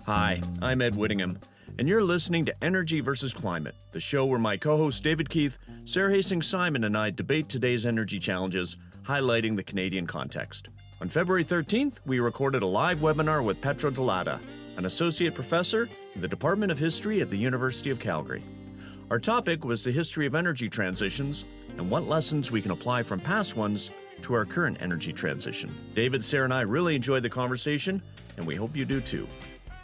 Hi, I'm Ed Whittingham, and you're listening to Energy versus Climate, the show where my co-host David Keith, Sara Hastings-Simon, and I debate today's energy challenges, highlighting the Canadian context. On February 13th, we recorded a live webinar with Petra Dolada, an associate professor in the Department of History at the University of Calgary. Our topic was the history of energy transitions and what lessons we can apply from past ones to our current energy transition. David, Sara, and I really enjoyed the conversation, and we hope you do too.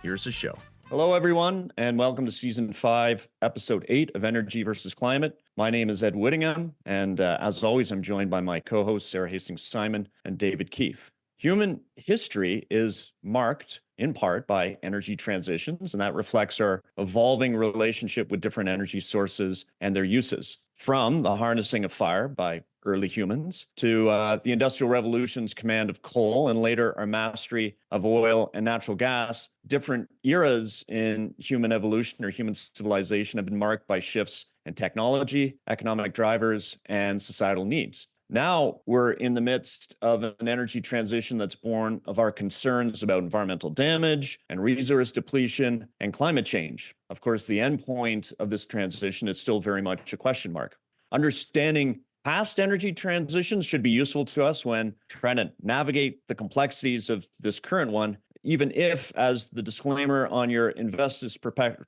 Here's the show. Hello, everyone, and welcome to Season 5, Episode 8 of Energy versus Climate. My name is Ed Whittingham, and as always, I'm joined by my co-hosts, Sara Hastings-Simon and David Keith. Human history is marked in part by energy transitions, and that reflects our evolving relationship with different energy sources and their uses. From the harnessing of fire by early humans to the Industrial Revolution's command of coal and later our mastery of oil and natural gas, different eras in human evolution or human civilization have been marked by shifts in technology, economic drivers, and societal needs. Now we're in the midst of an energy transition that's born of our concerns about environmental damage and resource depletion and climate change. Of course, the endpoint of this transition is still very much a question mark. Understanding past energy transitions should be useful to us when trying to navigate the complexities of this current one, even if, as the disclaimer on your investors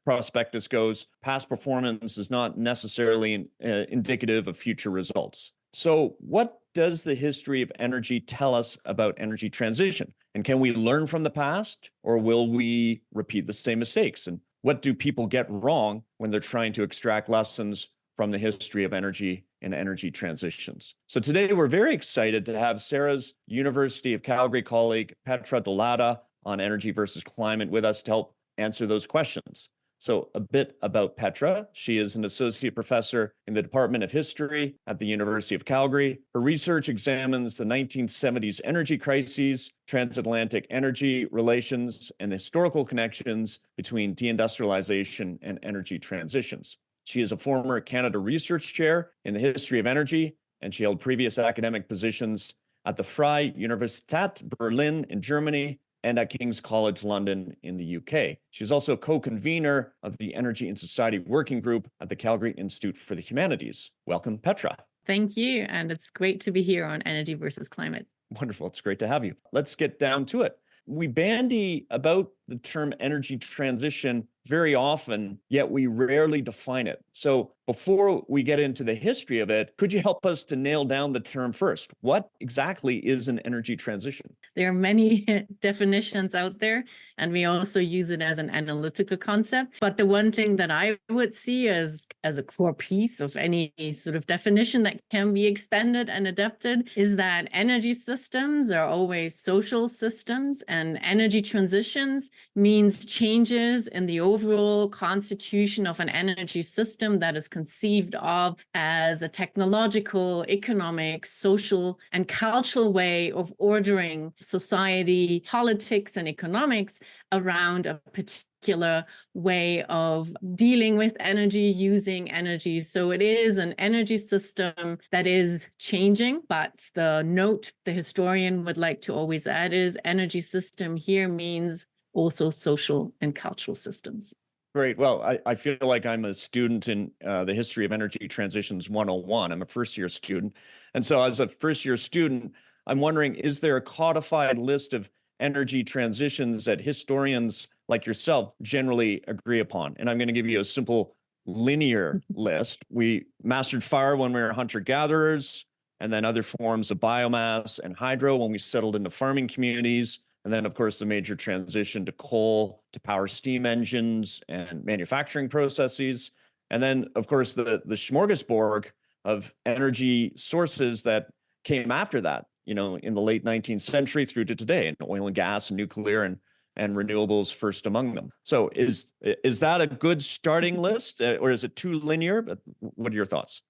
prospectus goes, past performance is not necessarily indicative of future results. So what does the history of energy tell us about energy transition? And can we learn from the past, or will we repeat the same mistakes? And what do people get wrong when they're trying to extract lessons from the history of energy and energy transitions? So today we're very excited to have Sara's University of Calgary colleague, Petra Dolata, on Energy versus Climate with us to help answer those questions. So a bit about Petra. She is an associate professor in the Department of History at the University of Calgary. Her research examines the 1970s energy crises, transatlantic energy relations, and the historical connections between deindustrialization and energy transitions. She is a former Canada Research Chair in the history of energy, and she held previous academic positions at the Freie Universität Berlin in Germany and at King's College London in the UK. She's also co-convenor of the Energy and Society Working Group at the Calgary Institute for the Humanities. Welcome, Petra. Thank you, and it's great to be here on Energy versus Climate. Wonderful. It's great to have you. Let's get down to it. We bandy about the term energy transition very often, yet we rarely define it. So before we get into the history of it, could you help us to nail down the term first? What exactly is an energy transition? There are many definitions out there, and we also use it as an analytical concept. But the one thing that I would see as a core piece of any sort of definition that can be expanded and adapted is that energy systems are always social systems, and energy transitions means changes in the overall constitution of an energy system that is conceived of as a technological, economic, social, and cultural way of ordering society, politics, and economics around a particular way of dealing with energy, using energy. So it is an energy system that is changing, but the note the historian would like to always add is energy system here means also social and cultural systems. Great. Well, I feel like I'm a student in the History of Energy Transitions 101. I'm a first-year student. And so as a first-year student, I'm wondering, is there a codified list of energy transitions that historians like yourself generally agree upon? And I'm going to give you a simple linear list. We mastered fire when we were hunter-gatherers, and then other forms of biomass and hydro when we settled into farming communities. And then, of course, the major transition to coal, to power steam engines and manufacturing processes. And then, of course, the smorgasbord of energy sources that came after that, in the late 19th century through to today, and oil and gas and nuclear and renewables first among them. So is that a good starting list, or is it too linear? But what are your thoughts?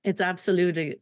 It's absolutely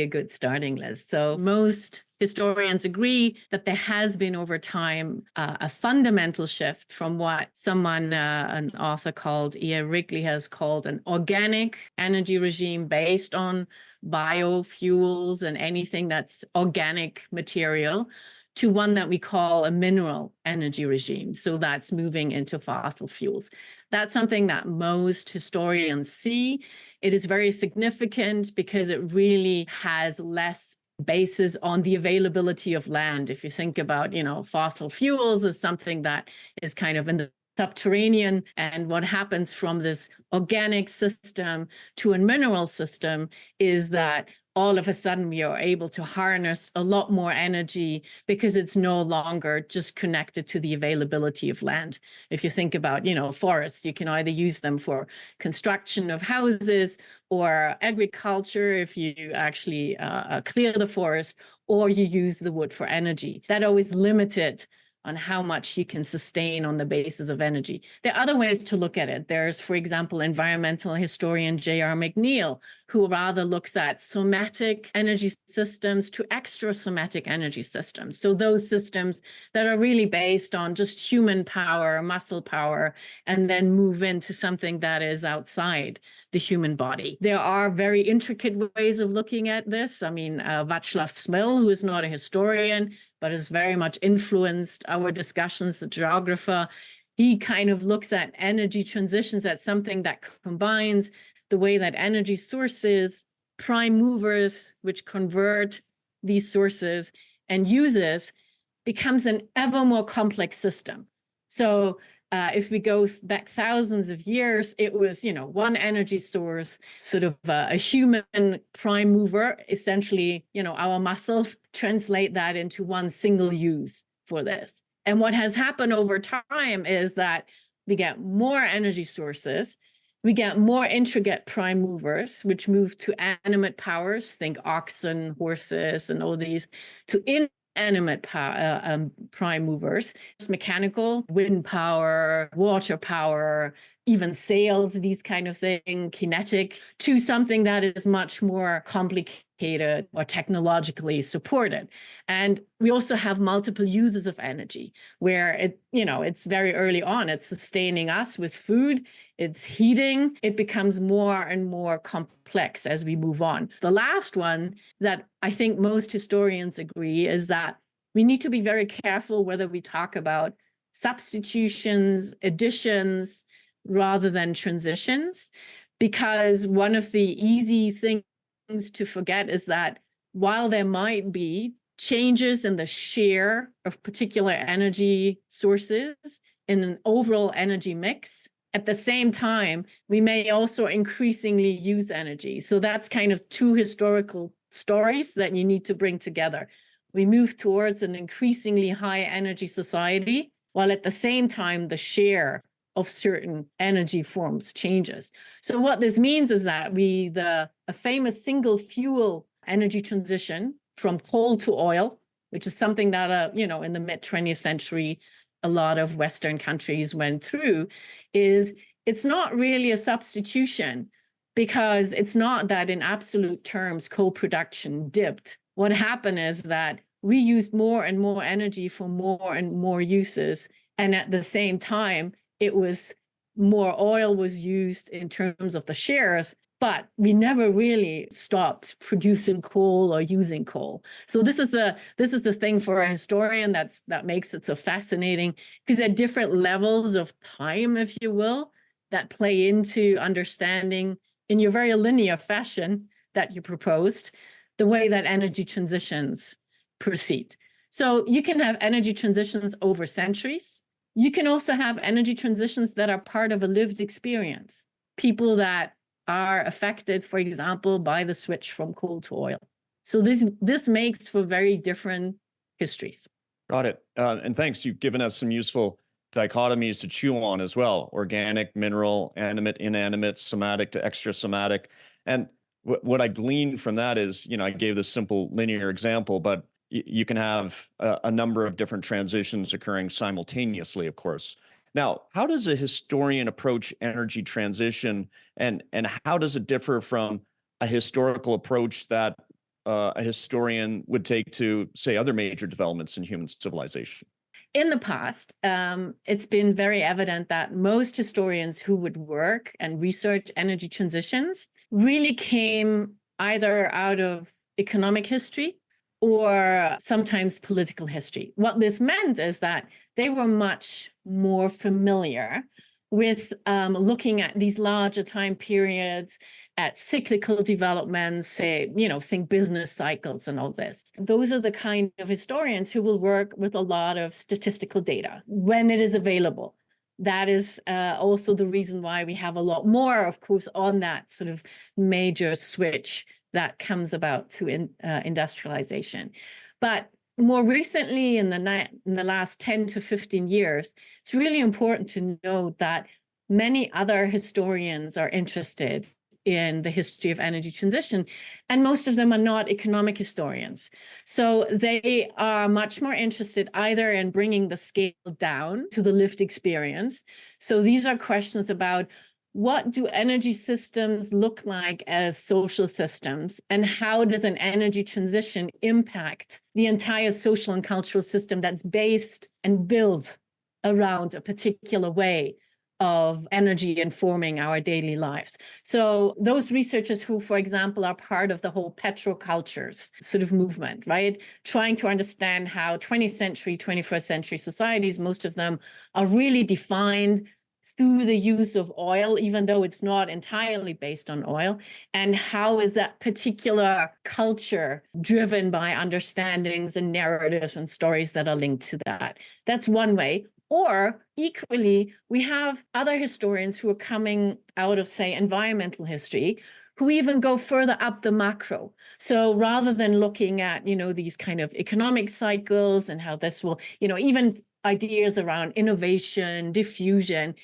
a good starting list. So most historians agree that there has been over time a fundamental shift from what someone, an author called E.A. Wrigley, has called an organic energy regime based on biofuels and anything that's organic material, to one that we call a mineral energy regime. So that's moving into fossil fuels. That's something that most historians see. It is very significant because it really has less basis on the availability of land. If you think about, fossil fuels as something that is kind of in the subterranean, and what happens from this organic system to a mineral system is that all of a sudden we are able to harness a lot more energy because it's no longer just connected to the availability of land. If you think about, forests, you can either use them for construction of houses or agriculture if you actually clear the forest, or you use the wood for energy. That always limited on how much you can sustain on the basis of energy. There are other ways to look at it. There's, for example, environmental historian J.R. McNeill, who rather looks at somatic energy systems to extrasomatic energy systems. So those systems that are really based on just human power, muscle power, and then move into something that is outside the human body. There are very intricate ways of looking at this. I mean, Václav Smil, who is not a historian, but has very much influenced our discussions, the geographer. He kind of looks at energy transitions as something that combines the way that energy sources, prime movers, which convert these sources and uses, becomes an ever more complex system. So if we go back thousands of years, it was, one energy source, sort of a human prime mover, essentially, our muscles translate that into one single use for this. And what has happened over time is that we get more energy sources, we get more intricate prime movers, which move to animate powers, think oxen, horses, and all these, to inanimate prime movers, mechanical, wind power, water power, even sails, these kind of thing, kinetic, to something that is much more complicated or technologically supported. And we also have multiple uses of energy where it's very early on, it's sustaining us with food, it's heating, it becomes more and more complex as we move on. The last one that I think most historians agree is that we need to be very careful whether we talk about substitutions, additions, rather than transitions, because one of the easy things to forget is that while there might be changes in the share of particular energy sources in an overall energy mix, at the same time, we may also increasingly use energy. So that's kind of two historical stories that you need to bring together. We move towards an increasingly high energy society, while at the same time, the share of certain energy forms changes. So what this means is that a famous single fuel energy transition from coal to oil, which is something that, in the mid-20th century, a lot of Western countries went through, it's not really a substitution because it's not that in absolute terms co-production dipped. What happened is that we used more and more energy for more and more uses, and at the same time, it was more oil was used in terms of the shares, but we never really stopped producing coal or using coal. So this is the thing for a historian that makes it so fascinating, because at different levels of time, if you will, that play into understanding in your very linear fashion that you proposed, the way that energy transitions proceed. So you can have energy transitions over centuries. You can also have energy transitions that are part of a lived experience. People that are affected, for example, by the switch from coal to oil. So this makes for very different histories. Got it. And thanks. You've given us some useful dichotomies to chew on as well. Organic, mineral, animate, inanimate, somatic to extrasomatic. And what I gleaned from that is, I gave this simple linear example, but you can have a number of different transitions occurring simultaneously, of course. Now, how does a historian approach energy transition, and how does it differ from a historical approach that a historian would take to, say, other major developments in human civilization? In the past, it's been very evident that most historians who would work and research energy transitions really came either out of economic history or sometimes political history. What this meant is that they were much more familiar with looking at these larger time periods, at cyclical developments, say, think business cycles and all this. Those are the kind of historians who will work with a lot of statistical data when it is available. That is also the reason why we have a lot more, of course, on that sort of major switch that comes about through industrialization. But more recently, in the last 10 to 15 years, it's really important to note that many other historians are interested in the history of energy transition, and most of them are not economic historians. So they are much more interested either in bringing the scale down to the lived experience. So these are questions about what do energy systems look like as social systems, and how does an energy transition impact the entire social and cultural system that's based and built around a particular way of energy informing our daily lives. So those researchers who, for example, are part of the whole petrocultures sort of movement, right? Trying to understand how 20th century, 21st century societies, most of them are really defined through the use of oil, even though it's not entirely based on oil. And how is that particular culture driven by understandings and narratives and stories that are linked to that? That's one way. Or equally, we have other historians who are coming out of, say, environmental history, who even go further up the macro. So rather than looking at, these kind of economic cycles and how this will, even ideas around innovation, diffusion,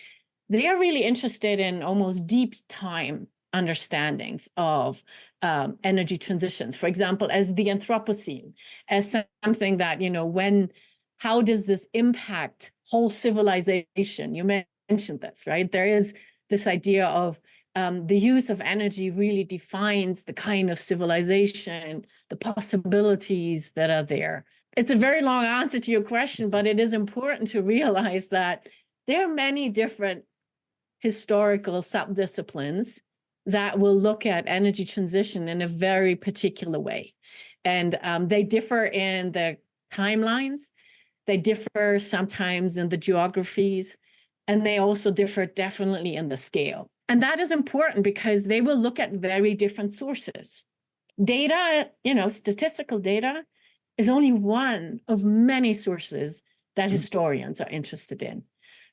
they are really interested in almost deep time understandings of energy transitions. For example, as the Anthropocene, as something that, how does this impact whole civilization? You mentioned this, right? There is this idea of the use of energy really defines the kind of civilization, the possibilities that are there. It's a very long answer to your question, but it is important to realize that there are many different historical subdisciplines that will look at energy transition in a very particular way. And they differ in the timelines, they differ sometimes in the geographies, and they also differ definitely in the scale. And that is important because they will look at very different sources. Data, statistical data is only one of many sources that historians are interested in.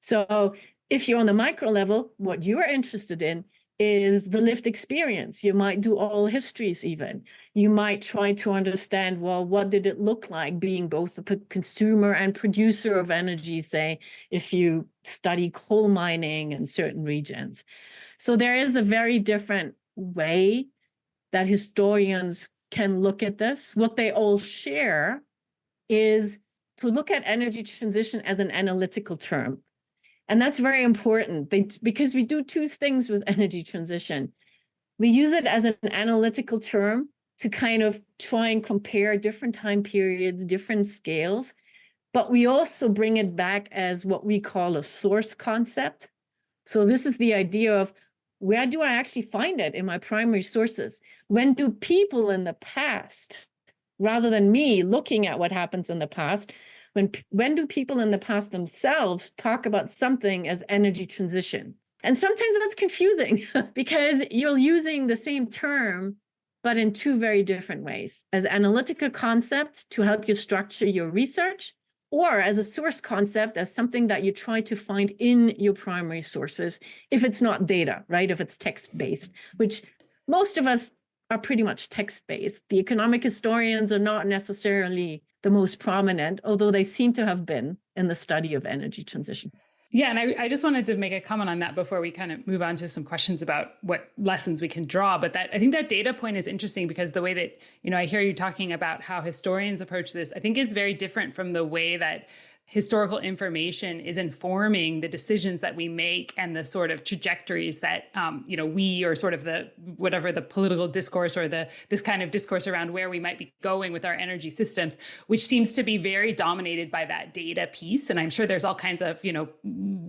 So if you're on the micro level, what you're interested in is the lived experience. You might do oral histories even. You might try to understand, well, what did it look like being both a consumer and producer of energy, say, if you study coal mining in certain regions. So there is a very different way that historians can look at this. What they all share is to look at energy transition as an analytical term. And that's very important because we do two things with energy transition. We use it as an analytical term to kind of try and compare different time periods, different scales, but we also bring it back as what we call a source concept. So this is the idea of, where do I actually find it in my primary sources? When do people in the past, rather than me looking at what happens in the past, when do people in the past themselves talk about something as energy transition? And sometimes that's confusing because you're using the same term, but in two very different ways, as analytical concepts to help you structure your research, or as a source concept, as something that you try to find in your primary sources, if it's not data, right? If it's text-based, which most of us are pretty much text-based. The economic historians are not necessarily the most prominent, although they seem to have been in the study of energy transition. Yeah, and I just wanted to make a comment on that before we kind of move on to some questions about what lessons we can draw. But I think that data point is interesting because the way that, I hear you talking about how historians approach this, I think is very different from the way that historical information is informing the decisions that we make and the sort of trajectories that, we, or sort of the political discourse or this kind of discourse around where we might be going with our energy systems, which seems to be very dominated by that data piece. And I'm sure there's all kinds of,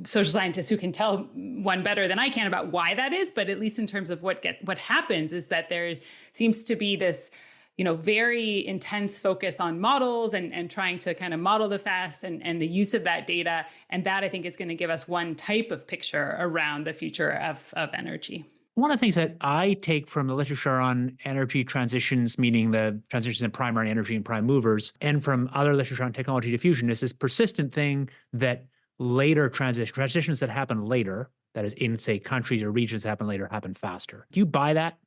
social scientists who can tell one better than I can about why that is. But at least in terms of what happens is that there seems to be this very intense focus on models and trying to kind of model the facts and the use of that data. And that, I think, is going to give us one type of picture around the future of energy. One of the things that I take from the literature on energy transitions, meaning the transitions in primary energy and prime movers, and from other literature on technology diffusion, is this persistent thing that later transitions that happen later, that is in, say, countries or regions that happen faster. Do you buy that?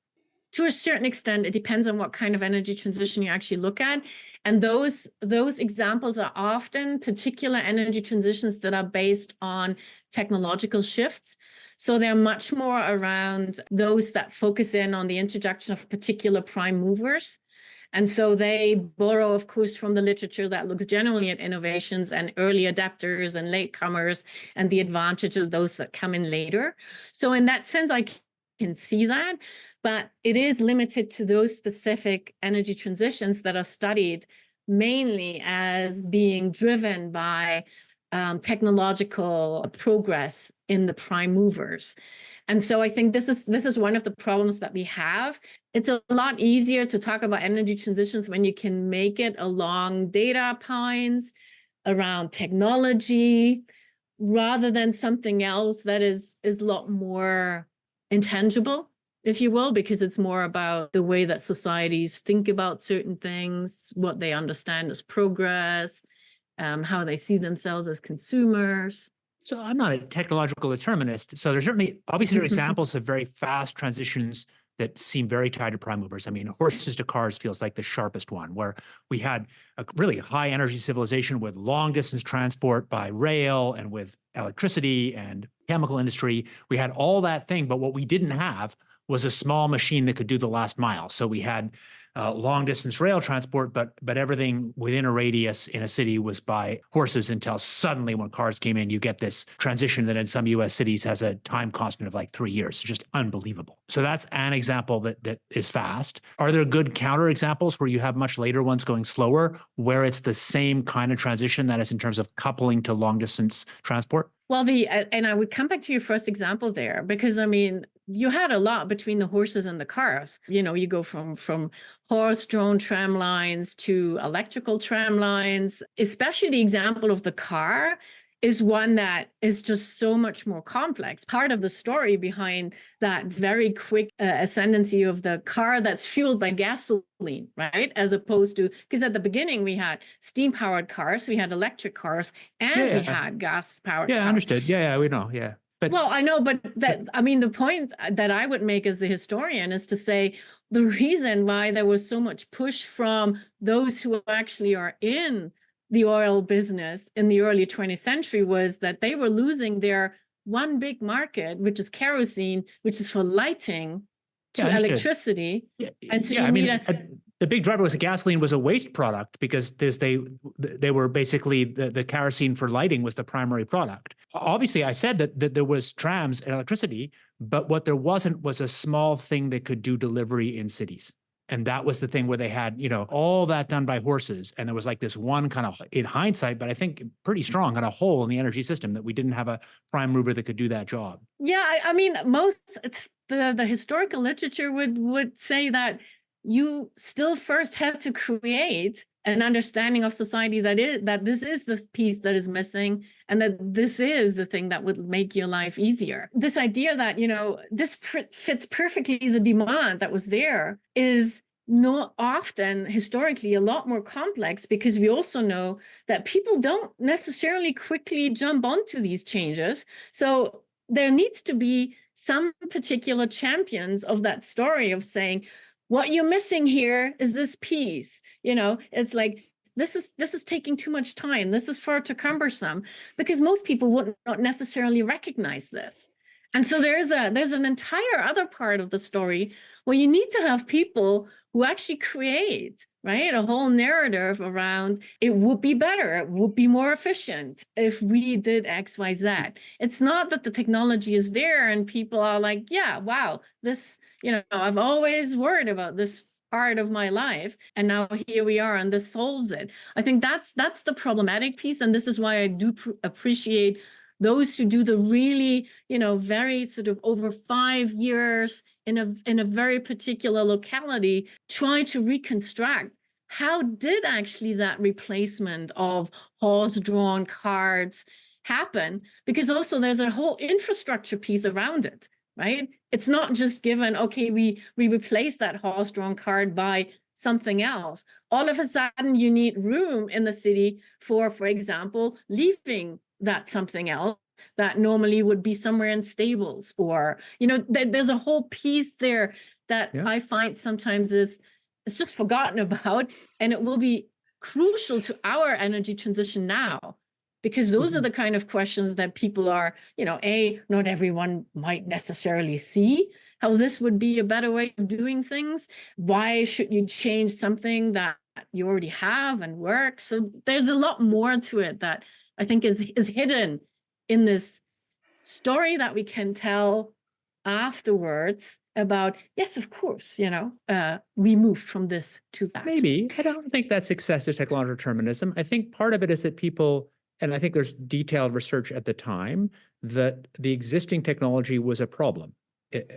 To a certain extent, it depends on what kind of energy transition you actually look at. And those examples are often particular energy transitions that are based on technological shifts. So they're much more around those that focus in on the introduction of particular prime movers. And so they borrow, of course, from the literature that looks generally at innovations and early adapters and latecomers and the advantage of those that come in later. So in that sense, I can see that. But it is limited to those specific energy transitions that are studied mainly as being driven by technological progress in the prime movers. And so I think this is one of the problems that we have. It's a lot easier to talk about energy transitions when you can make it along data points, around technology, rather than something else that is a lot more intangible, if you will, because it's more about the way that societies think about certain things, what they understand as progress, how they see themselves as consumers. So I'm not a technological determinist. So there's certainly, obviously, there are examples of very fast transitions that seem very tied to prime movers. I mean, horses to cars feels like the sharpest one, where we had a really high energy civilization with long distance transport by rail and with electricity and chemical industry. We had all that thing, but what we didn't have was a small machine that could do the last mile. So we had long distance rail transport, but everything within a radius in a city was by horses, until suddenly when cars came in, you get this transition that in some US cities has a time constant of like 3 years. It's just unbelievable. So that's an example that is fast. Are there good counter examples where you have much later ones going slower, where it's the same kind of transition, that is in terms of coupling to long distance transport? Well, and I would come back to your first example there, because I mean, you had a lot between the horses and the cars. You go from horse-drawn tram lines to electrical tram lines. Especially the example of the car is one that is just so much more complex. Part of the story behind that very quick ascendancy of the car that's fueled by gasoline, right? As opposed to, because at the beginning we had steam-powered cars, we had electric cars, and we had gas-powered cars. Yeah, understood. Yeah, we know. Yeah. But, well, I know, but the point that I would make as the historian is to say the reason why there was so much push from those who actually are in the oil business in the early 20th century was that they were losing their one big market, which is kerosene, which is for lighting, to electricity. Yeah, and so the big driver was the gasoline was a waste product, because they were basically the kerosene for lighting was the primary product. Obviously, I said that there was trams and electricity, but what there wasn't was a small thing that could do delivery in cities. And that was the thing where they had, all that done by horses. And there was like this one kind of, in hindsight, but I think pretty strong, kind of hole in the energy system, that we didn't have a prime mover that could do that job. Yeah, the historical literature would say that you still first have to create an understanding of society that this is the piece that is missing, and that this is the thing that would make your life easier. This idea that, this fits perfectly the demand that was there is not often historically a lot more complex, because we also know that people don't necessarily quickly jump onto these changes. So there needs to be some particular champions of that story of saying, what you're missing here is this piece. It's like, this is taking too much time. This is far too cumbersome, because most people would not necessarily recognize this. And so there's an entire other part of the story where you need to have people who actually create, right, a whole narrative around it would be better, it would be more efficient if we did X, Y, Z. It's not that the technology is there and people are like, yeah, wow, this, I've always worried about this part of my life, and now here we are, and this solves it. I think that's the problematic piece, and this is why I do appreciate those who do the really, very sort of over 5 years in a very particular locality, try to reconstruct how did actually that replacement of horse-drawn carts happen? Because also there's a whole infrastructure piece around it, right? It's not just given, okay, we replace that horse-drawn cart by something else. All of a sudden, you need room in the city for example, leaving that something else that normally would be somewhere in stables, or, there's a whole piece there that I find sometimes it's just forgotten about, and it will be crucial to our energy transition now, because those are the kind of questions that people are, not everyone might necessarily see how this would be a better way of doing things. Why should you change something that you already have and works? So there's a lot more to it that I think is hidden in this story that we can tell afterwards about, yes, of course, we moved from this to that. Maybe. I don't think that's excessive technological determinism. I think part of it is that people, and I think there's detailed research at the time, that the existing technology was a problem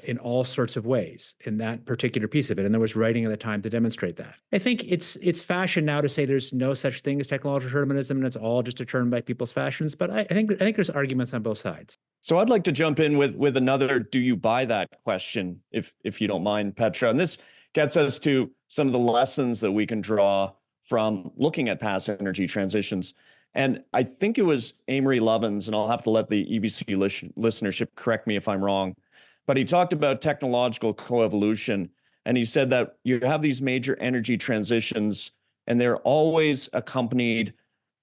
in all sorts of ways in that particular piece of it. And there was writing at the time to demonstrate that. I think it's fashion now to say there's no such thing as technological determinism and it's all just determined by people's fashions. But I think there's arguments on both sides. So I'd like to jump in with another "do you buy that" question, if you don't mind, Petra. And this gets us to some of the lessons that we can draw from looking at past energy transitions. And I think it was Amory Lovins, and I'll have to let the EBC listenership correct me if I'm wrong, but he talked about technological coevolution, and he said that you have these major energy transitions, and they're always accompanied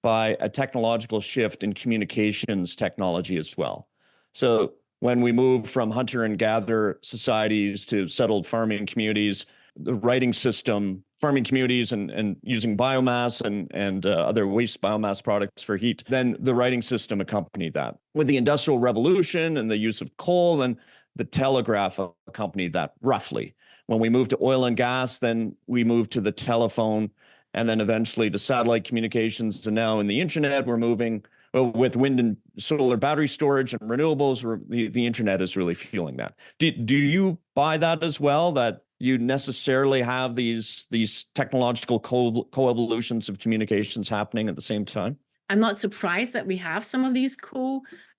by a technological shift in communications technology as well. So when we move from hunter and gatherer societies to settled farming communities, the writing system, farming communities and using biomass and other waste biomass products for heat, then the writing system accompanied that. With the Industrial Revolution and the use of coal, then the telegraph accompanied that roughly. When we moved to oil and gas, then we moved to the telephone, and then eventually to satellite communications. And now in the internet, we're moving with wind and solar battery storage and renewables. The internet is really fueling that. Do you buy that as well, that you necessarily have these technological co-evolutions of communications happening at the same time? I'm not surprised that we have some of these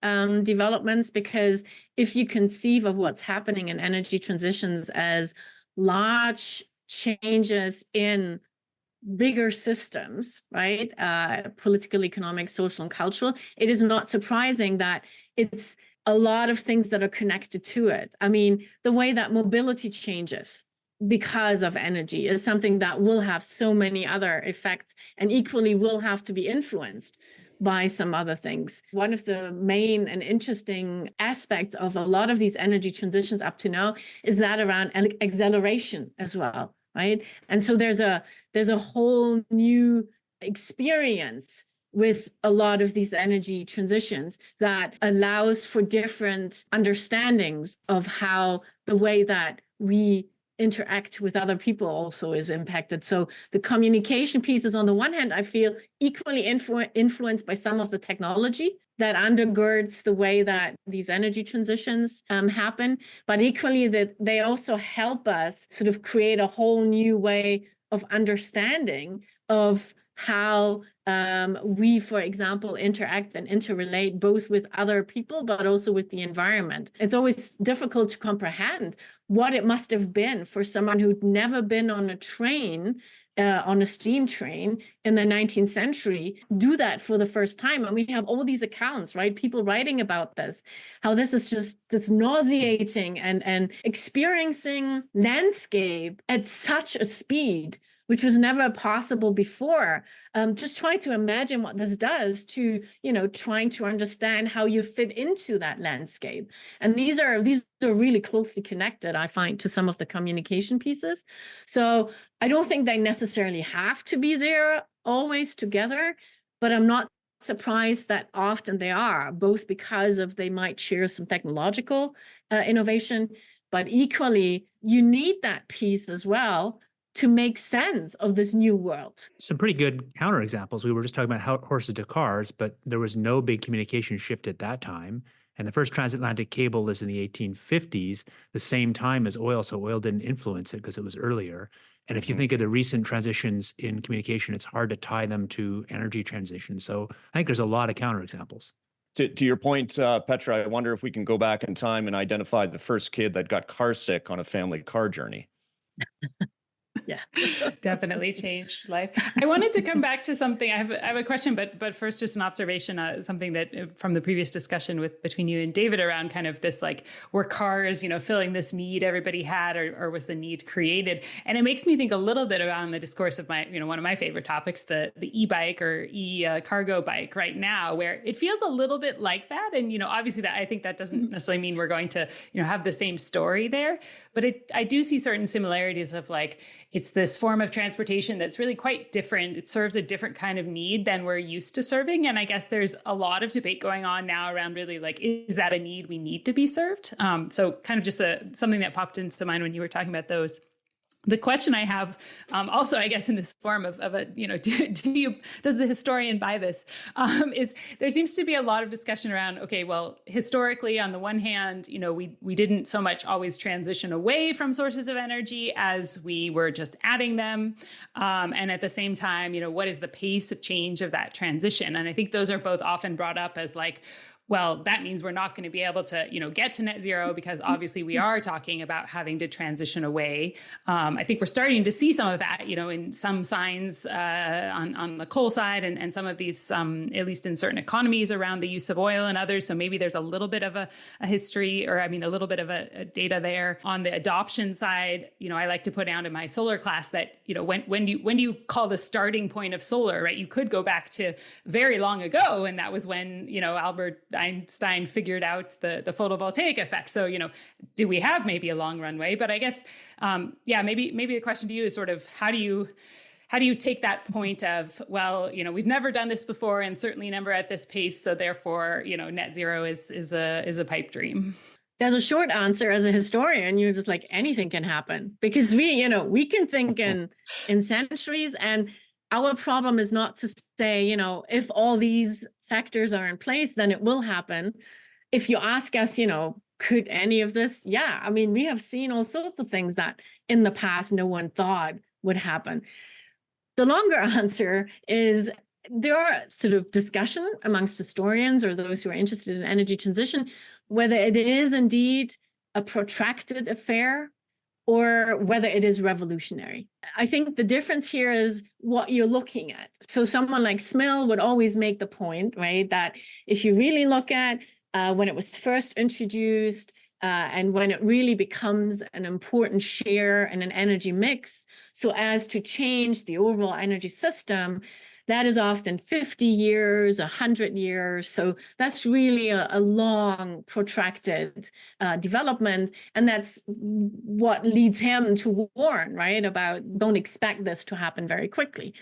developments, because if you conceive of what's happening in energy transitions as large changes in bigger systems, right? Political, economic, social, and cultural, it is not surprising that it's a lot of things that are connected to it. I mean, the way that mobility changes because of energy is something that will have so many other effects and equally will have to be influenced by some other things. One of the main and interesting aspects of a lot of these energy transitions up to now is that around acceleration as well, right? And so there's a whole new experience with a lot of these energy transitions that allows for different understandings of how the way that we interact with other people also is impacted. So the communication pieces, on the one hand, I feel equally influenced by some of the technology that undergirds the way that these energy transitions happen, but equally that they also help us sort of create a whole new way of understanding of how we, for example, interact and interrelate both with other people, but also with the environment. It's always difficult to comprehend what it must have been for someone who'd never been on a train, on a steam train in the 19th century, do that for the first time. And we have all these accounts, right? People writing about this, how this is just this nauseating and experiencing landscape at such a speed, which was never possible before. Just trying to imagine what this does to, trying to understand how you fit into that landscape. And these are really closely connected, I find, to some of the communication pieces. So I don't think they necessarily have to be there always together, but I'm not surprised that often they are, both because of they might share some technological innovation, but equally you need that piece as well to make sense of this new world. Some pretty good counterexamples. We were just talking about how horses to cars, but there was no big communication shift at that time. And the first transatlantic cable is in the 1850s, the same time as oil. So oil didn't influence it because it was earlier. And if you think of the recent transitions in communication, it's hard to tie them to energy transition. So I think there's a lot of counterexamples. To your point, Petra, I wonder if we can go back in time and identify the first kid that got car sick on a family car journey. Yeah, definitely changed life. I wanted to come back to something. I have a question, but first, just an observation. Something that from the previous discussion between you and David around kind of this, like, were cars, filling this need everybody had, or was the need created? And it makes me think a little bit around the discourse of my, one of my favorite topics, the e-bike or cargo bike right now, where it feels a little bit like that. And obviously that I think that doesn't necessarily mean we're going to have the same story there, but I do see certain similarities of, like, it's this form of transportation that's really quite different. It serves a different kind of need than we're used to serving. And I guess there's a lot of debate going on now around really, like, is that a need we need to be served? So kind of just something that popped into mind when you were talking about those. The question I have, also, I guess, in this form of a, does the historian buy this? Is there seems to be a lot of discussion around, okay, well, historically, on the one hand, we didn't so much always transition away from sources of energy as we were just adding them. And at the same time, what is the pace of change of that transition? And I think those are both often brought up as, like, well, that means we're not going to be able to, get to net zero, because obviously we are talking about having to transition away. I think we're starting to see some of that, in some signs on the coal side, and some of these, at least in certain economies, around the use of oil and others. So maybe there's a little bit of a history, or a little bit of a data there. On the adoption side, I like to put down in my solar class that, when do you call the starting point of solar, right? You could go back to very long ago, and that was when, Albert Einstein figured out the photovoltaic effect. So, do we have maybe a long runway? But I guess, maybe the question to you is sort of, how do you take that point of, well, we've never done this before, and certainly never at this pace. So therefore, net zero is a pipe dream. There's a short answer. As a historian, you're just like, anything can happen, because we can think in centuries, and our problem is not to say, if all these factors are in place, then it will happen. If you ask us, could any of this? Yeah, we have seen all sorts of things that in the past no one thought would happen. The longer answer is there are sort of discussion amongst historians or those who are interested in energy transition, whether it is indeed a protracted affair or whether it is revolutionary. I think the difference here is what you're looking at. So someone like Smil would always make the point, right, that if you really look at when it was first introduced and when it really becomes an important share in an energy mix, so as to change the overall energy system, that is often 50 years, 100 years. So that's really a long, protracted development. And that's what leads him to warn, right, about don't expect this to happen very quickly.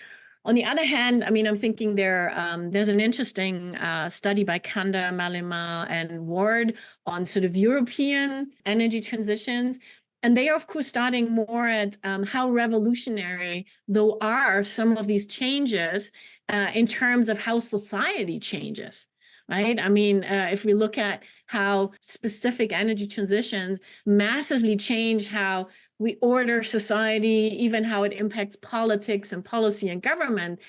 On the other hand, I'm thinking there's an interesting study by Kanda, Malema, and Ward on sort of European energy transitions. And they are, of course, starting more at how revolutionary, though, are some of these changes in terms of how society changes, right? If we look at how specific energy transitions massively change how we order society, even how it impacts politics and policy and government,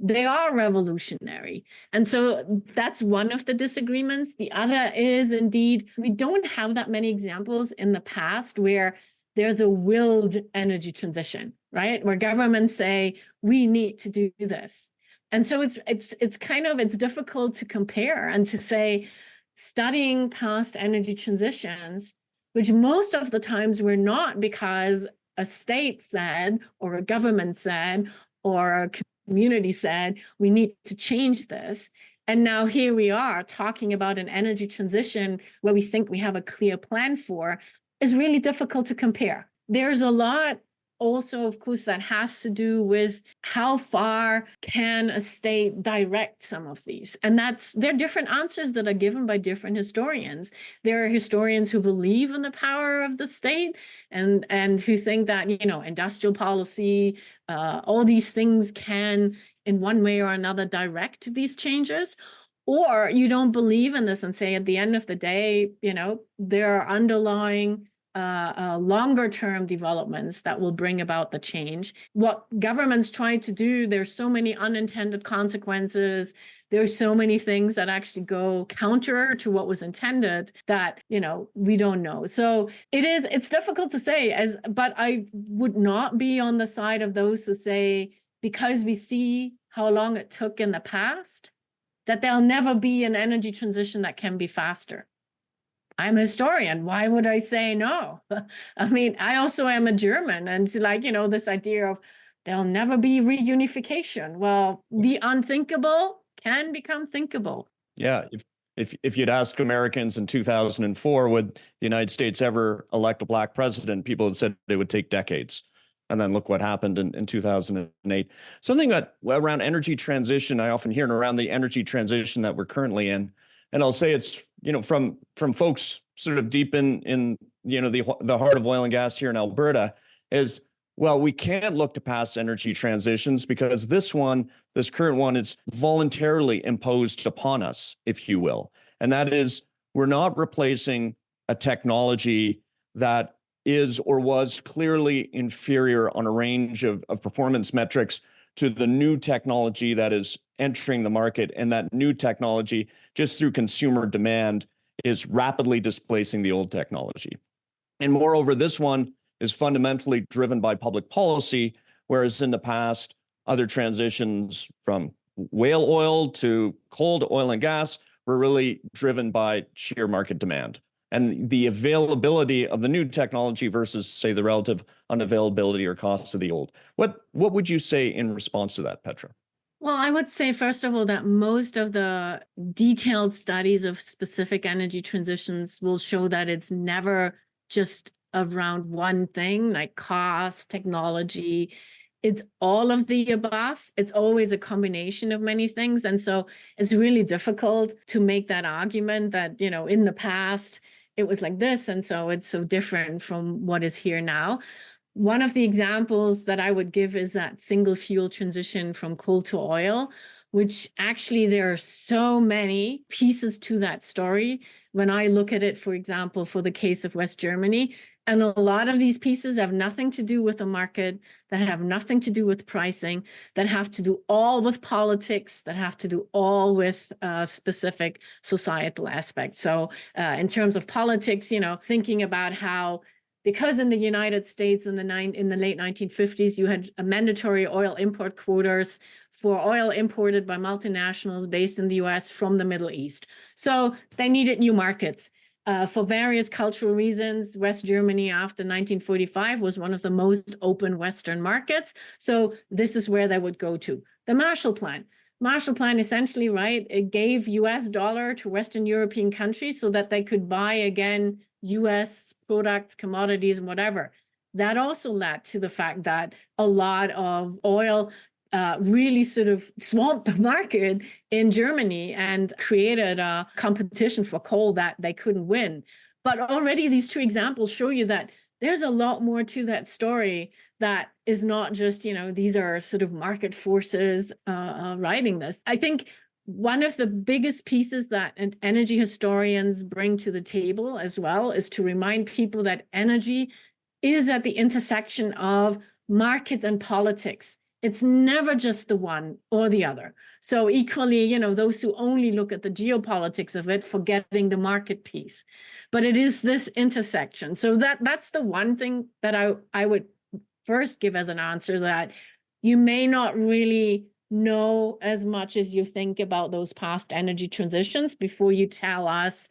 they are revolutionary. And so that's one of the disagreements. The other is, indeed, we don't have that many examples in the past where there's a willed energy transition, right? Where governments say, we need to do this. And so it's difficult to compare and to say, studying past energy transitions, which most of the times were not because a state said, or a government said, or a community said, we need to change this. And now here we are talking about an energy transition where we think we have a clear plan for, is really difficult to compare. There's a lot also, of course, that has to do with how far can a state direct some of these. And there are different answers that are given by different historians. There are historians who believe in the power of the state and who think that, industrial policy, all these things can, in one way or another, direct these changes. Or you don't believe in this and say, at the end of the day, there are underlying longer term developments that will bring about the change. What governments try to do, there's so many unintended consequences. There's so many things that actually go counter to what was intended that, we don't know. So it's difficult to say, but I would not be on the side of those who say, because we see how long it took in the past, that there'll never be an energy transition that can be faster. I'm a historian. Why would I say no? I mean, I also am a German, and this idea of there'll never be reunification. Well, the unthinkable can become thinkable. Yeah. If you'd ask Americans in 2004, would the United States ever elect a Black president, people had said it would take decades. And then look what happened in 2008. Something that around energy transition, I often hear around the energy transition that we're currently in. And I'll say it's, from folks sort of deep in the heart of oil and gas here in Alberta is, well, we can't look to past energy transitions because this current one is voluntarily imposed upon us, if you will. And that is, we're not replacing a technology that is or was clearly inferior on a range of performance metrics to the new technology that is entering the market. And that new technology, just through consumer demand, is rapidly displacing the old technology. And moreover, this one is fundamentally driven by public policy, whereas in the past, other transitions from whale oil to coal to oil and gas were really driven by sheer market demand. And the availability of the new technology versus, say, the relative unavailability or costs of the old. What would you say in response to that, Petra? Well, I would say, first of all, that most of the detailed studies of specific energy transitions will show that it's never just around one thing, like cost, technology. It's all of the above. It's always a combination of many things. And so it's really difficult to make that argument that, in the past, it was like this, and so it's so different from what is here now. One of the examples that I would give is that single fuel transition from coal to oil, which actually there are so many pieces to that story. When I look at it, for example, for the case of West Germany, and a lot of these pieces have nothing to do with the market, that have nothing to do with pricing, that have to do all with politics, that have to do all with specific societal aspects. So in terms of politics, thinking about how, because in the United States in the late 1950s, you had a mandatory oil import quotas for oil imported by multinationals based in the US from the Middle East. So they needed new markets. For various cultural reasons, West Germany after 1945 was one of the most open Western markets. So this is where they would go to. The Marshall Plan. Marshall Plan essentially, right, it gave US dollar to Western European countries so that they could buy again US products, commodities, and whatever. That also led to the fact that a lot of oil really sort of swamped the market in Germany and created a competition for coal that they couldn't win. But already these two examples show you that there's a lot more to that story that is not just, these are sort of market forces writing this. I think one of the biggest pieces that energy historians bring to the table as well is to remind people that energy is at the intersection of markets and politics. It's never just the one or the other. So equally, those who only look at the geopolitics of it, forgetting the market piece. But it is this intersection. So that's the one thing that I would first give as an answer, that you may not really know as much as you think about those past energy transitions before you tell us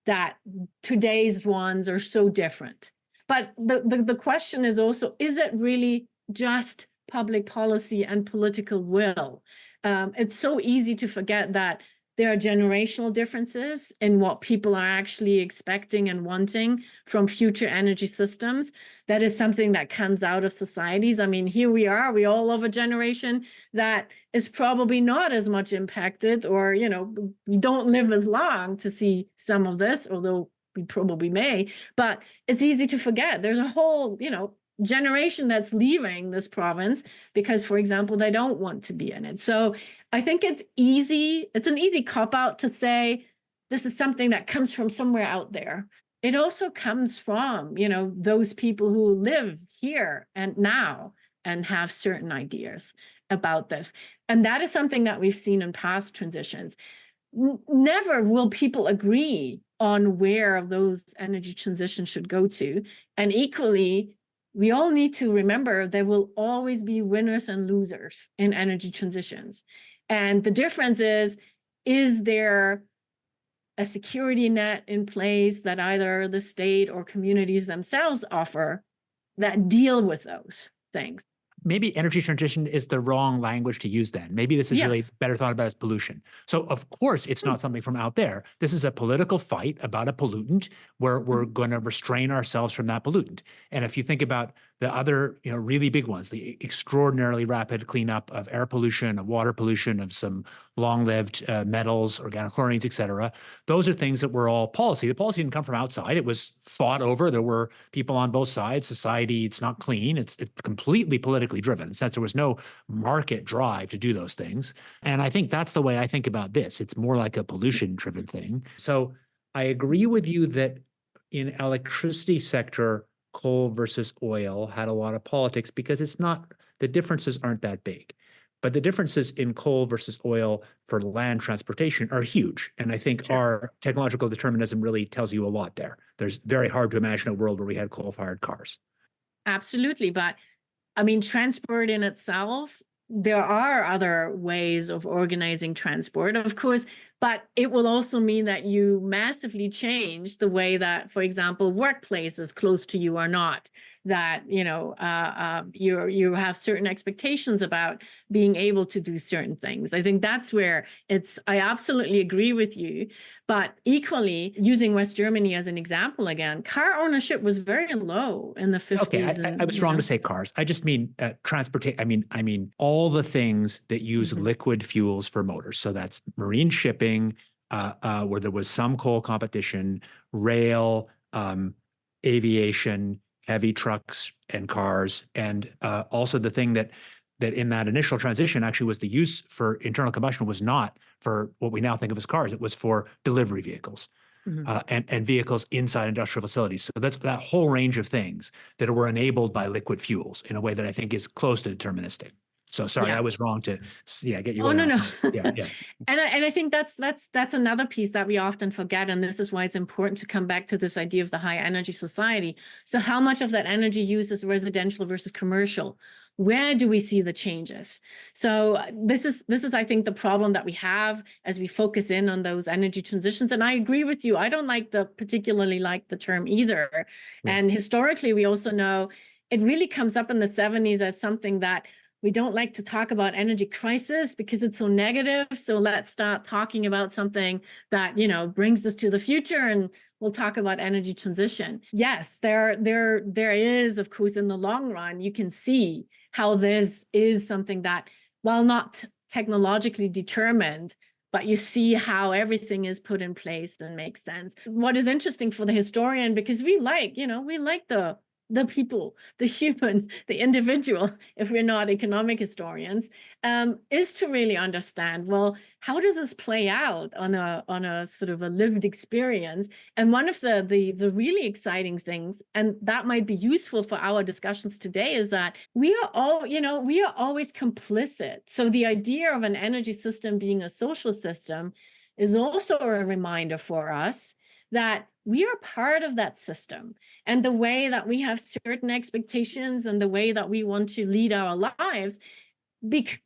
that today's ones are so different. But the question is also, is it really just public policy and political will? It's so easy to forget that there are generational differences in what people are actually expecting and wanting from future energy systems. That is something that comes out of societies. I mean, here we are, we all of a generation that is probably not as much impacted, or, you know, we don't live as long to see some of this, although we probably may, but it's easy to forget. There's a whole, you know, generation that's leaving this province because, for example, they don't want to be in it. So I think it's an easy cop-out to say this is something that comes from somewhere out there. It also comes from, you know, those people who live here and now and have certain ideas about this. And that is something that we've seen in past transitions. Never will people agree on where those energy transitions should go to. And equally, we all need to remember there will always be winners and losers in energy transitions. And the difference is there a security net in place that either the state or communities themselves offer that deal with those things? Maybe energy transition is the wrong language to use then. Maybe this is really better thought about as pollution. So of course, it's not something from out there. This is a political fight about a pollutant where we're going to restrain ourselves from that pollutant. And if you think about the other, you know, really big ones, the extraordinarily rapid cleanup of air pollution, of water pollution, of some long-lived metals, organochlorines, et cetera, those are things that were all policy. The policy didn't come from outside. It was fought over. There were people on both sides. Society, it's not clean. It's completely politically driven, since there was no market drive to do those things. And I think that's the way I think about this. It's more like a pollution-driven thing. So I agree with you that in electricity sector, coal versus oil had a lot of politics because it's not, the differences aren't that big. But the differences in coal versus oil for land transportation are huge. And I think our technological determinism really tells you a lot there. There's very hard to imagine a world where we had coal-fired cars. Absolutely. But I mean, transport in itself, there are other ways of organizing transport, of course, but it will also mean that you massively change the way that, for example, workplaces close to you are not, that, you know, you have certain expectations about being able to do certain things. I think that's where I absolutely agree with you. But equally, using West Germany as an example again, car ownership was very low in the 50s. Okay, I was wrong to say cars. I just mean transportation. I mean all the things that use liquid fuels for motors. So that's marine shipping, where there was some coal competition, rail, aviation, heavy trucks and cars, and also the thing that in that initial transition actually was the use for internal combustion was not for what we now think of as cars. It was for delivery vehicles and vehicles inside industrial facilities. So that's that whole range of things that were enabled by liquid fuels in a way that I think is close to deterministic. So sorry, I was wrong to get you. Oh, no. Yeah. And I think that's another piece that we often forget. And this is why it's important to come back to this idea of the high energy society. So how much of that energy use is residential versus commercial? Where do we see the changes? So this is, I think, the problem that we have as we focus in on those energy transitions. And I agree with you. I don't particularly like the term either. Yeah. And historically, we also know it really comes up in the 70s as something that we don't like to talk about energy crisis because it's so negative. So let's start talking about something that, you know, brings us to the future, and we'll talk about energy transition. Yes, there is, of course, in the long run, you can see how this is something that, while not technologically determined, but you see how everything is put in place and makes sense. What is interesting for the historian, because we like the people, the human, the individual, if we're not economic historians, is to really understand, well, how does this play out on a sort of a lived experience? And one of the really exciting things, and that might be useful for our discussions today, is that we are always complicit. So the idea of an energy system being a social system is also a reminder for us that we are part of that system, and the way that we have certain expectations and the way that we want to lead our lives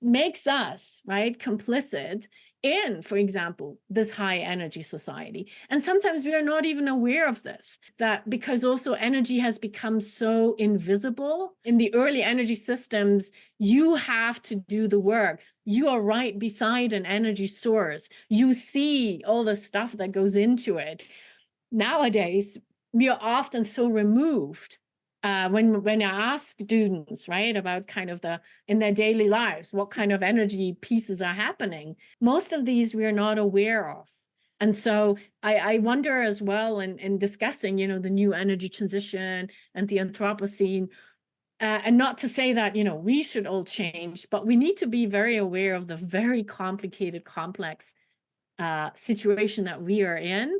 makes us, right, complicit in, for example, this high energy society. And sometimes we are not even aware of this, that because also energy has become so invisible. In the early energy systems, you have to do the work. You are right beside an energy source. You see all the stuff that goes into it. Nowadays, we are often so removed. When I ask students, right, about kind of in their daily lives, what kind of energy pieces are happening, most of these we are not aware of. And so I wonder as well in discussing, the new energy transition and the Anthropocene, and not to say that, we should all change, but we need to be very aware of the very complicated, complex situation that we are in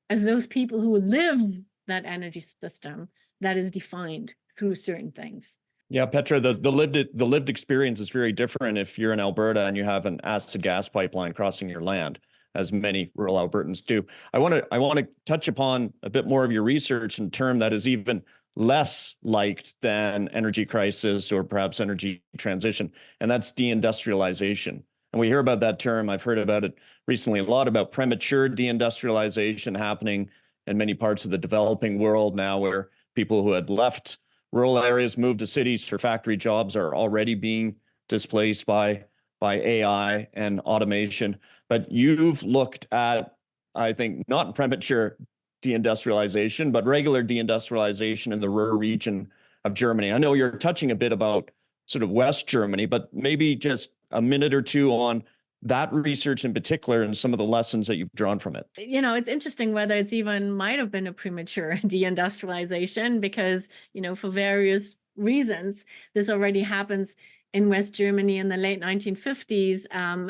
as those people who live that energy system that is defined through certain things. Yeah, Petra, the lived experience is very different if you're in Alberta and you have an acid gas pipeline crossing your land, as many rural Albertans do. I want to touch upon a bit more of your research in a term that is even less liked than energy crisis or perhaps energy transition, and that's deindustrialization. And we hear about that term. I've heard about it recently a lot, about premature deindustrialization happening in many parts of the developing world now, where people who had left rural areas, moved to cities for factory jobs, are already being displaced by AI and automation. But you've looked at, I think, not premature deindustrialization, but regular deindustrialization in the Ruhr region of Germany. I know you're touching a bit about sort of West Germany, but maybe just a minute or two on that research in particular and some of the lessons that you've drawn from it. It's interesting whether it's even might have been a premature deindustrialization because, for various reasons, this already happens in West Germany in the late 1950s.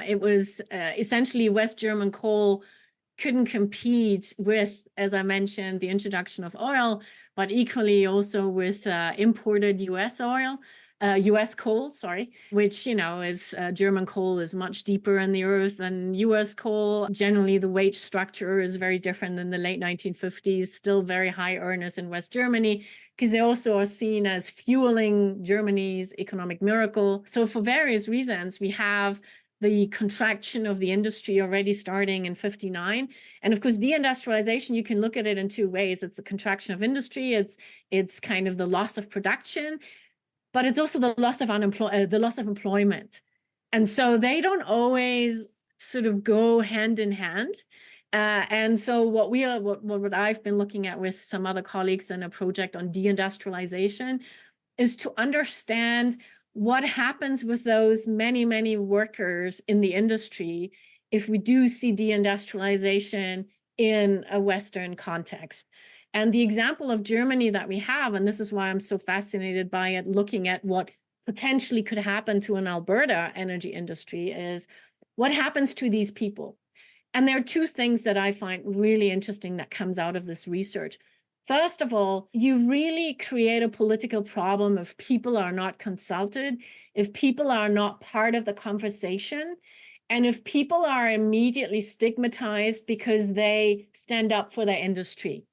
It was essentially West German coal couldn't compete with, as I mentioned, the introduction of oil, but equally also with imported US oil. US coal, which, is German coal is much deeper in the earth than US coal. Generally, the wage structure is very different than the late 1950s, still very high earners in West Germany, because they also are seen as fueling Germany's economic miracle. So for various reasons, we have the contraction of the industry already starting in 1959. And of course, deindustrialization, you can look at it in two ways. It's the contraction of industry, it's kind of the loss of production, but it's also the loss of employment. And so they don't always sort of go hand in hand. And so what I've been looking at with some other colleagues in a project on deindustrialization is to understand what happens with those many, many workers in the industry if we do see deindustrialization in a Western context. And the example of Germany that we have, and this is why I'm so fascinated by it, looking at what potentially could happen to an Alberta energy industry, is what happens to these people. And there are two things that I find really interesting that comes out of this research. First of all, you really create a political problem if people are not consulted, if people are not part of the conversation, and if people are immediately stigmatized because they stand up for their industry.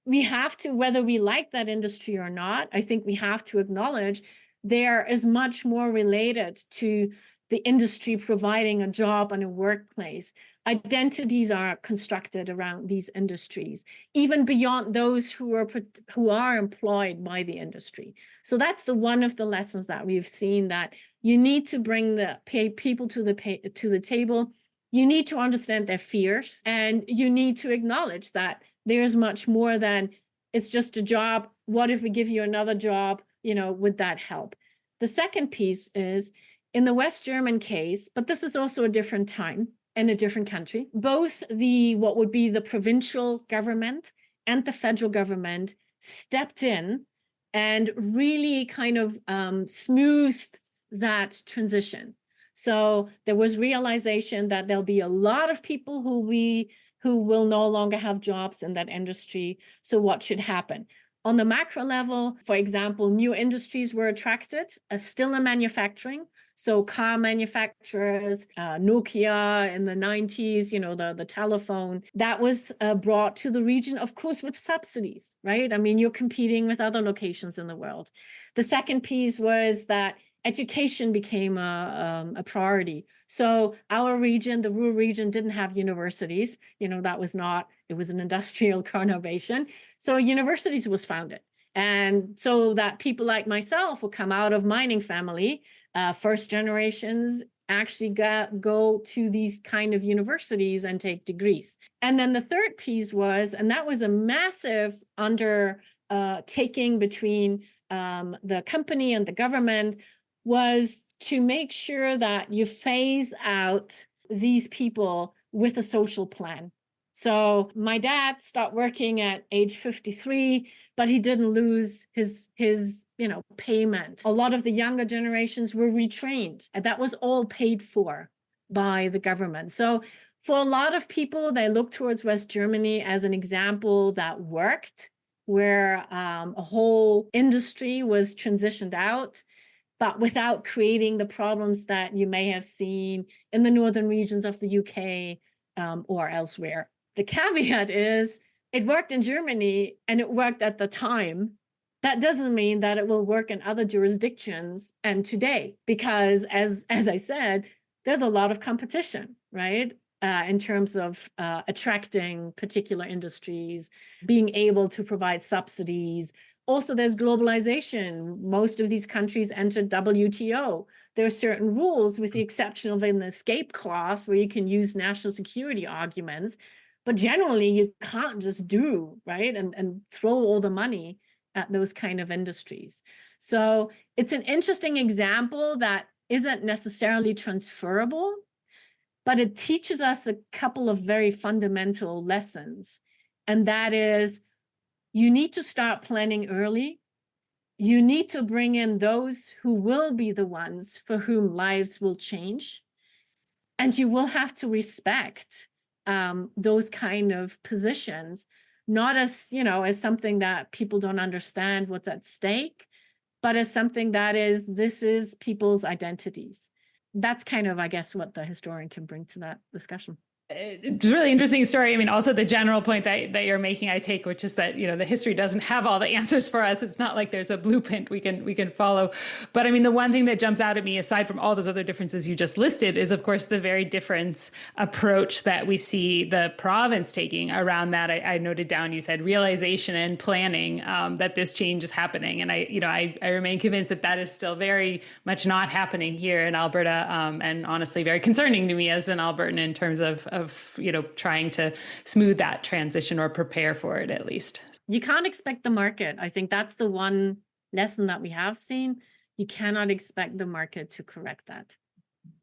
We have to, whether we like that industry or not, I think we have to acknowledge there is much more related to the industry providing a job and a workplace. Identities are constructed around these industries, even beyond those who are employed by the industry. So that's one of the lessons that we've seen, that you need to bring the people to the table. You need to understand their fears, and you need to acknowledge that there's much more than it's just a job. What if we give you another job? Would that help? The second piece is in the West German case, but this is also a different time and a different country. Both what would be the provincial government and the federal government stepped in and really kind of smoothed that transition. So there was realization that there'll be a lot of people who will no longer have jobs in that industry. So what should happen? On the macro level, for example, new industries were attracted, still in manufacturing. So car manufacturers, Nokia in the 90s, the telephone, that was brought to the region, of course, with subsidies, right? I mean, you're competing with other locations in the world. The second piece was that education became a priority. So our region, the Ruhr region, didn't have universities. That was not, it was an industrial conurbation. So universities was founded. And so that people like myself will come out of mining family, first generations actually go to these kind of universities and take degrees. And then the third piece was, and that was a massive undertaking between the company and the government, was to make sure that you phase out these people with a social plan. So my dad stopped working at age 53, but he didn't lose his payment. A lot of the younger generations were retrained, and that was all paid for by the government. So for a lot of people, they look towards West Germany as an example that worked, where a whole industry was transitioned out, but without creating the problems that you may have seen in the northern regions of the UK or elsewhere. The caveat is, it worked in Germany and it worked at the time. That doesn't mean that it will work in other jurisdictions and today, because as I said, there's a lot of competition, right? In terms of attracting particular industries, being able to provide subsidies. Also, there's globalization. Most of these countries entered WTO. There are certain rules, with the exception of an escape clause where you can use national security arguments. But generally, you can't just do, right, and throw all the money at those kind of industries. So it's an interesting example that isn't necessarily transferable, but it teaches us a couple of very fundamental lessons. And that is, you need to start planning early. You need to bring in those who will be the ones for whom lives will change. And you will have to respect those kind of positions, not as, as something that people don't understand what's at stake, but as something that this is people's identities. That's kind of, I guess, what the historian can bring to that discussion. It's a really interesting story. I mean, also the general point that you're making, I take, which is that, the history doesn't have all the answers for us. It's not like there's a blueprint we can follow. But I mean, the one thing that jumps out at me, aside from all those other differences you just listed, is, of course, the very different approach that we see the province taking around that. I noted down, you said realization and planning, that this change is happening. And I remain convinced that is still very much not happening here in Alberta, and honestly, very concerning to me as an Albertan in terms of trying to smooth that transition or prepare for it, at least. You can't expect the market. I think that's the one lesson that we have seen. You cannot expect the market to correct that.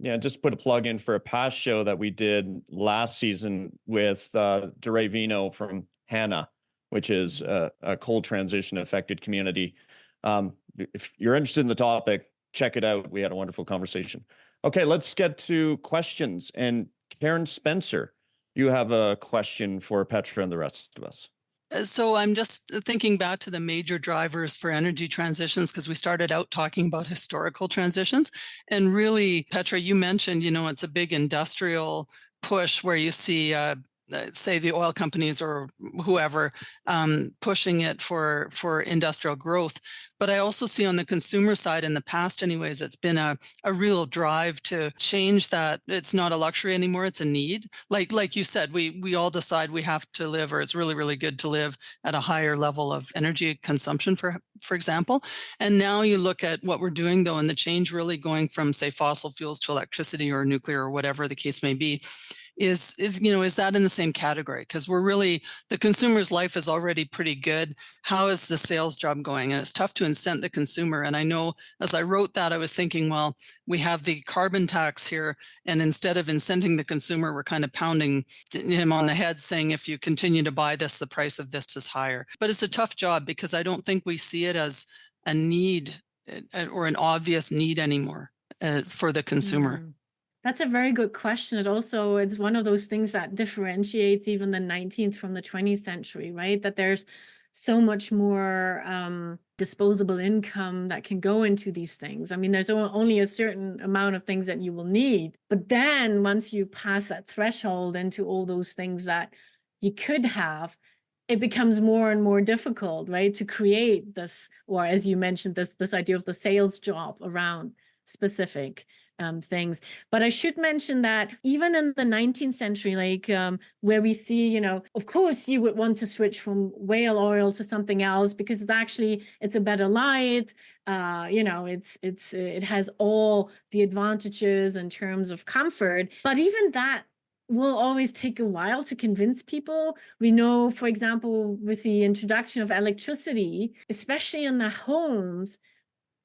Yeah, just put a plug in for a past show that we did last season with Dure Vino from Hannah, which is a coal transition affected community. If you're interested in the topic, check it out. We had a wonderful conversation. Okay, let's get to questions. And Karen Spencer, you have a question for Petra and the rest of us. So I'm just thinking back to the major drivers for energy transitions, because we started out talking about historical transitions. And really, Petra, you mentioned, it's a big industrial push where you see say the oil companies or whoever pushing it for industrial growth. But I also see on the consumer side, in the past anyways, it's been a real drive to change that. It's not a luxury anymore, it's a need. Like you said, we all decide we have to live, or it's really, really good to live at a higher level of energy consumption, for example. And now you look at what we're doing though, and the change really going from, say, fossil fuels to electricity or nuclear or whatever the case may be. Is that in the same category? Because the consumer's life is already pretty good. How is the sales job going? And it's tough to incent the consumer. And I know as I wrote that, I was thinking, well, we have the carbon tax here, and instead of incenting the consumer, we're kind of pounding him on the head saying, if you continue to buy this, the price of this is higher. But it's a tough job because I don't think we see it as a need or an obvious need anymore for the consumer. Mm. That's a very good question. It's one of those things that differentiates even the 19th from the 20th century, right? That there's so much more disposable income that can go into these things. I mean, there's only a certain amount of things that you will need. But then once you pass that threshold into all those things that you could have, it becomes more and more difficult, right? To create this, or as you mentioned, this idea of the sales job around specific things. But I should mention that even in the 19th century, like where we see, of course you would want to switch from whale oil to something else because it's a better light. It has all the advantages in terms of comfort. But even that will always take a while to convince people. We know, for example, with the introduction of electricity, especially in the homes,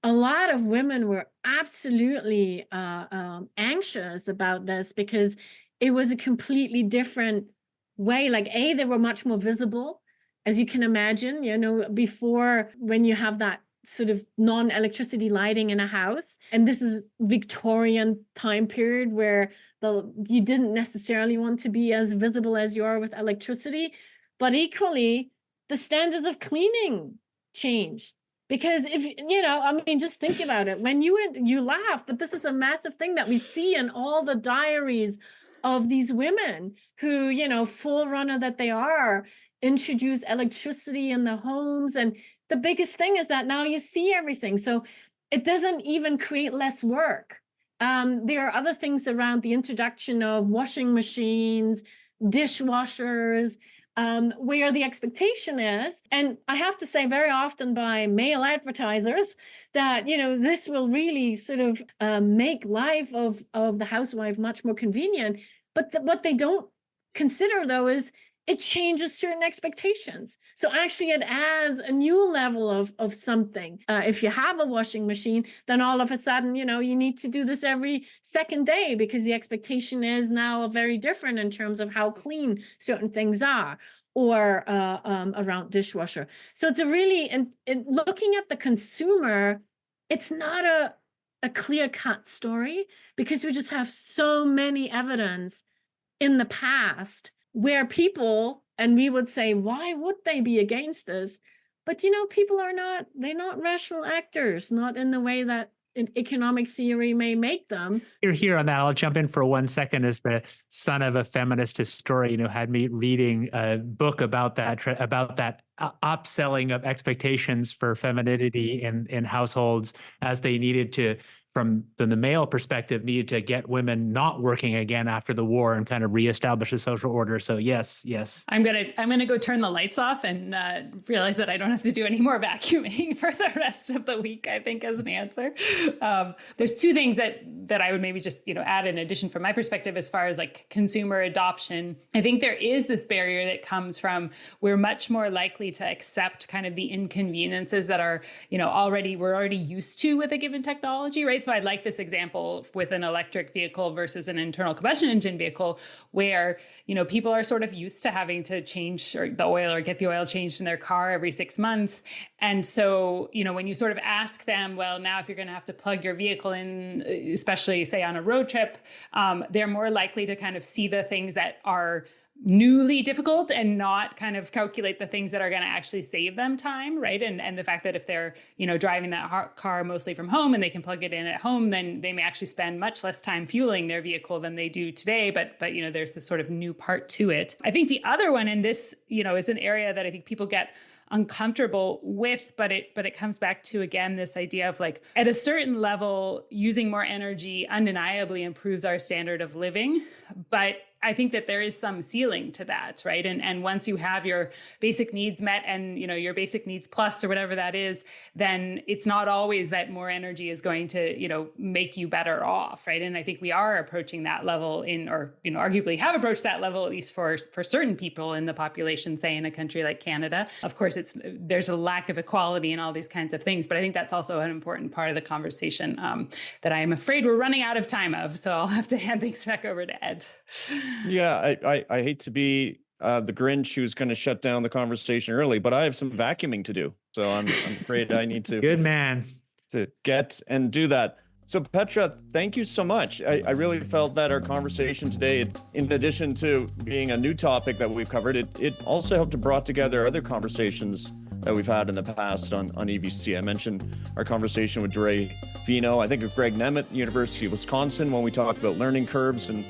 a lot of women were absolutely anxious about this because it was a completely different way. Like, they were much more visible, as you can imagine, before, when you have that sort of non-electricity lighting in a house. And this is Victorian time period where you didn't necessarily want to be as visible as you are with electricity. But equally, the standards of cleaning changed. Because just think about it. When you laugh, but this is a massive thing that we see in all the diaries of these women who, forerunner that they are, introduce electricity in the homes. And the biggest thing is that now you see everything. So it doesn't even create less work. There are other things around the introduction of washing machines, dishwashers, where the expectation is, and I have to say very often by male advertisers, that, this will really sort of make life of the housewife much more convenient. But what they don't consider, though, is it changes certain expectations. So actually it adds a new level of something. If you have a washing machine, then all of a sudden, you need to do this every second day because the expectation is now very different in terms of how clean certain things are, or around dishwasher. So it's looking at the consumer, it's not a clear-cut story because we just have so many evidence in the past where people, and we would say, why would they be against this? But, people they're not rational actors, not in the way that economic theory may make them. You're here on that. I'll jump in for 1 second. As the son of a feminist historian who had me reading a book about that upselling of expectations for femininity in households, as they needed to, from the male perspective, needed to get women not working again after the war and kind of reestablish a social order. So yes. I'm gonna go turn the lights off and realize that I don't have to do any more vacuuming for the rest of the week, I think, as an answer. There's two things that I would maybe just add in addition from my perspective as far as like consumer adoption. I think there is this barrier that comes from we're much more likely to accept kind of the inconveniences that are we're already used to with a given technology, right? So I like this example with an electric vehicle versus an internal combustion engine vehicle, where, people are sort of used to having to change the oil or get the oil changed in their car every 6 months. And so, when you sort of ask them, well, now if you're going to have to plug your vehicle in, especially say on a road trip, they're more likely to kind of see the things that are newly difficult and not kind of calculate the things that are going to actually save them time, right? And the fact that if they're, driving that car mostly from home and they can plug it in at home, then they may actually spend much less time fueling their vehicle than they do today. But there's this sort of new part to it. I think the other one, and this, is an area that I think people get uncomfortable with, but it comes back to, again, this idea of like, at a certain level, using more energy undeniably improves our standard of living. But I think that there is some ceiling to that, right? And once you have your basic needs met and, your basic needs plus or whatever that is, then it's not always that more energy is going to, make you better off, right? And I think we are approaching that level arguably have approached that level, at least for certain people in the population, say in a country like Canada. Of course, there's a lack of equality and all these kinds of things, but I think that's also an important part of the conversation that I am afraid we're running out of time of. So I'll have to hand things back over to Ed. Yeah, I hate to be the Grinch who's going to shut down the conversation early, but I have some vacuuming to do. So I'm afraid I need to Good man. to get and do that. So Petra, thank you so much. I really felt that our conversation today, in addition to being a new topic that we've covered, it also helped to brought together other conversations that we've had in the past on EVC. I mentioned our conversation with Dre Vino. I think of Greg Nemeth, University of Wisconsin, when we talked about learning curves and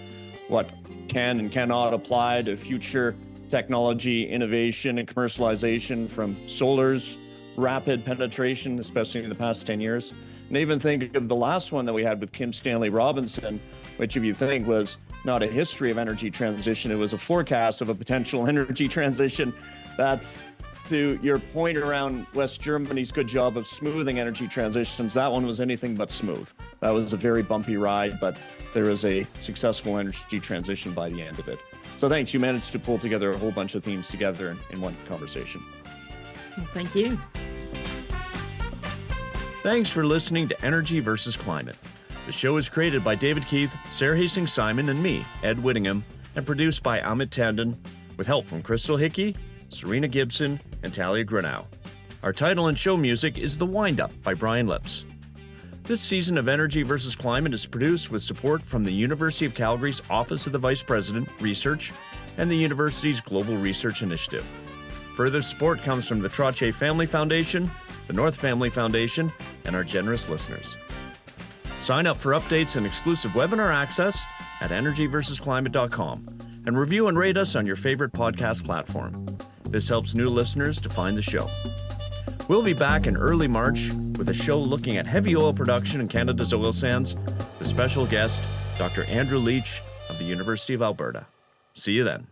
what can and cannot apply to future technology, innovation, and commercialization from solar's rapid penetration, especially in the past 10 years. And even think of the last one that we had with Kim Stanley Robinson, which if you think was not a history of energy transition, it was a forecast of a potential energy transition. That's to your point around West Germany's good job of smoothing energy transitions. That one was anything but smooth. That was a very bumpy ride, but there was a successful energy transition by the end of it. So thanks, you managed to pull together a whole bunch of themes together in one conversation. Well, thank you. Thanks for listening to Energy versus Climate. The show is created by David Keith, Sarah Hastings-Simon, and me, Ed Whittingham, and produced by Amit Tandon, with help from Crystal Hickey, Serena Gibson, and Talia Grinow. Our title and show music is The Wind Up by Brian Lips. This season of Energy versus Climate is produced with support from the University of Calgary's Office of the Vice President, Research, and the university's Global Research Initiative. Further support comes from the Trottier Family Foundation, the North Family Foundation, and our generous listeners. Sign up for updates and exclusive webinar access at energyversusclimate.com and review and rate us on your favorite podcast platform. This helps new listeners to find the show. We'll be back in early March with a show looking at heavy oil production in Canada's oil sands with special guest Dr. Andrew Leach of the University of Alberta. See you then.